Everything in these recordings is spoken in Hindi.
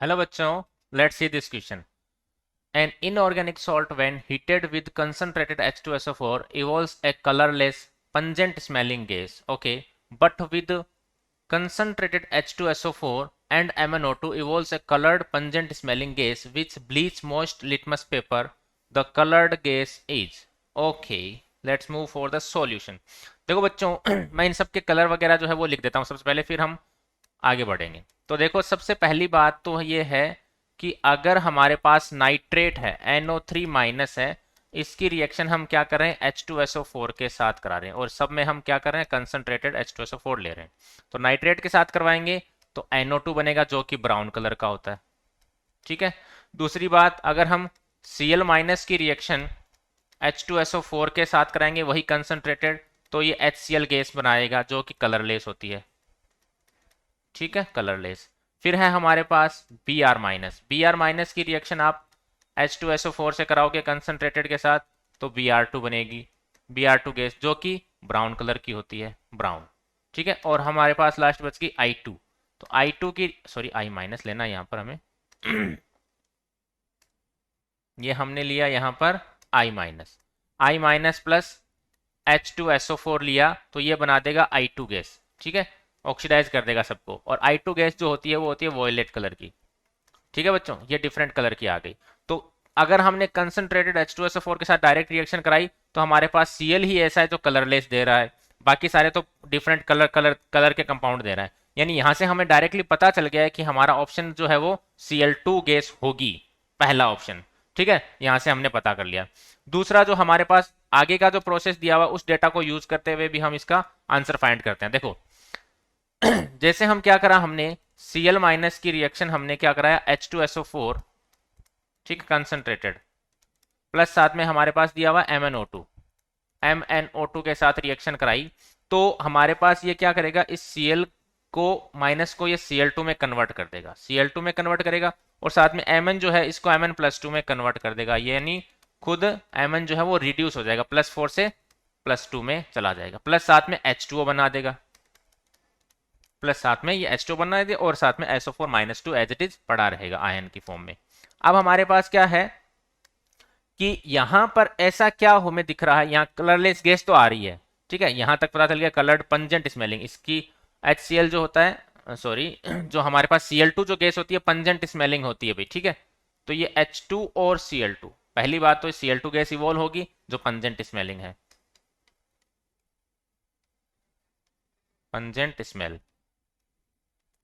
हेलो बच्चों, let's see this question. An inorganic salt when heated with concentrated H2SO4 evolves a colorless, pungent smelling gas. Okay, but with concentrated H2SO4 and MnO2 evolves a colored, pungent smelling gas which bleach most litmus paper. The colored gas is. Okay, let's move for the solution. देखो बच्चों, मैं इन सब के कलर वगैरह जो है वो लिख देता हूँ सबसे पहले, फिर हम आगे बढ़ेंगे. तो देखो, सबसे पहली बात तो ये है कि अगर हमारे पास नाइट्रेट है, NO3 माइनस है, इसकी रिएक्शन हम क्या कर रहे हैं, H2SO4 के साथ करा रहे हैं, और सब में हम क्या कर रहे हैं, कंसंट्रेटेड H2SO4 ले रहे हैं. तो नाइट्रेट के साथ करवाएंगे तो NO2 बनेगा जो कि ब्राउन कलर का होता है. ठीक है. दूसरी बात, अगर हम Cl माइनस की रिएक्शन H2SO4 के साथ कराएंगे, वही कंसंट्रेटेड, तो ये HCl गैस बनाएगा जो कि कलरलेस होती है. ठीक है, कलरलेस. फिर है हमारे पास Br माइनस की रिएक्शन आप H2SO4 से कराओगे कंसंट्रेटेड के साथ, तो Br2 बनेगी, Br2 गैस जो कि ब्राउन कलर की होती है, ब्राउन. ठीक है. और हमारे पास लास्ट बच गई I2. तो I2 की, सॉरी I माइनस लेना यहाँ पर हमें ये हमने लिया यहाँ पर I माइनस प्लस H2SO4 लिया, तो ये बना देगा I2 गैस. ठीक है, ऑक्सीडाइज कर देगा सबको. और I2 गैस जो होती है वो होती है वॉयलेट कलर की. ठीक है बच्चों, ये डिफरेंट कलर की आ गई. तो अगर हमने कंसंट्रेटेड H2SO4 के साथ डायरेक्ट रिएक्शन कराई तो हमारे पास Cl ही ऐसा है जो कलरलेस दे रहा है, बाकी सारे तो डिफरेंट कलर के कंपाउंड दे रहा है. यानी यहां से हमें डायरेक्टली पता चल गया है कि हमारा ऑप्शन जो है वो Cl2 गैस होगी, पहला ऑप्शन. ठीक है, यहां से हमने पता कर लिया. दूसरा, जो हमारे पास आगे का जो प्रोसेस दिया हुआ, उस डेटा को यूज करते हुए भी हम इसका आंसर फाइंड करते हैं. देखो, जैसे हम क्या करा, हमने Cl माइनस की रिएक्शन हमने क्या कराया, H2SO4, ठीक, कंसंट्रेटेड, प्लस साथ में हमारे पास दिया हुआ MnO2 के साथ रिएक्शन कराई. तो हमारे पास ये क्या करेगा, इस Cl को माइनस को ये Cl2 में कन्वर्ट कर देगा, Cl2 में कन्वर्ट करेगा, और साथ में Mn जो है इसको Mn+2 में कन्वर्ट कर देगा. यानी खुद Mn जो है वो रिड्यूस हो जाएगा, +4 से +2 में चला जाएगा, प्लस साथ में H2O बना देगा, प्लस साथ में ये H2 बना दे, और साथ में SO4-2 एज इट इज पड़ा रहेगा आयन की फॉर्म में. अब हमारे पास क्या है कि यहां पर ऐसा क्या हमें दिख रहा है, यहां कलरलेस गैस तो आ रही है. ठीक है, यहां तक पता चल गया, कलर्ड पंजेंट स्मेलिंग. इसकी HCl जो होता है, सॉरी, जो हमारे पास Cl2 जो गैस होती है पंजेंट स्मेलिंग होती है भाई. ठीक है, तो ये H2 और Cl2, पहली बात तो Cl2 गैस इवॉल्व होगी जो पंजेंट स्मेलिंग है, पंजेंट स्मेल.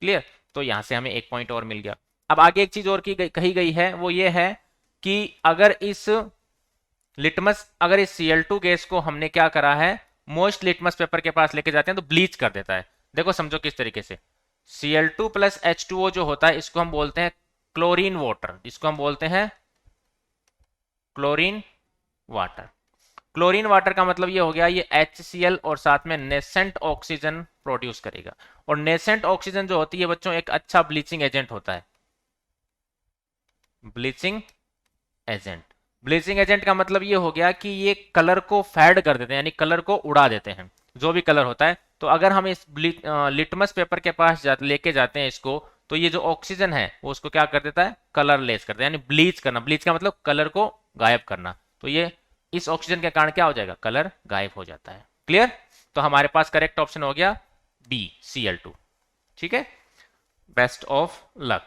क्लियर. तो यहां से हमें एक पॉइंट और मिल गया. अब आगे एक चीज और कही गई है, वो ये है कि अगर इस Cl2 गैस को हमने क्या करा है, मोस्ट लिटमस पेपर के पास लेके जाते हैं तो ब्लीच कर देता है. देखो समझो किस तरीके से, Cl2 प्लस H2O जो होता है इसको हम बोलते हैं क्लोरीन वाटर, इसको हम बोलते हैं क्लोरीन वाटर. क्लोरीन वाटर का मतलब ये हो गया, ये HCl और साथ में नेसेंट ऑक्सीजन प्रोड्यूस करेगा. और नेसेंट ऑक्सीजन जो होती है बच्चों, एक अच्छा ब्लीचिंग एजेंट होता है. ब्लीचिंग एजेंट, ब्लीचिंग एजेंट का मतलब ये हो गया कि ये कलर को फेड कर देते हैं, यानी कलर को उड़ा देते हैं, जो भी कलर होता है. तो अगर हम इस लिटमस पेपर के पास लेके जाते हैं इसको, तो ये जो ऑक्सीजन है वो उसको क्या कर देता है, कलरलेस कर देता है, यानी ब्लीच करना. ब्लीच का मतलब कलर को गायब करना. तो ये इस ऑक्सीजन के कारण क्या हो जाएगा, कलर गायब हो जाता है. क्लियर. तो हमारे पास करेक्ट ऑप्शन हो गया B, Cl2. ठीक है, बेस्ट ऑफ लक.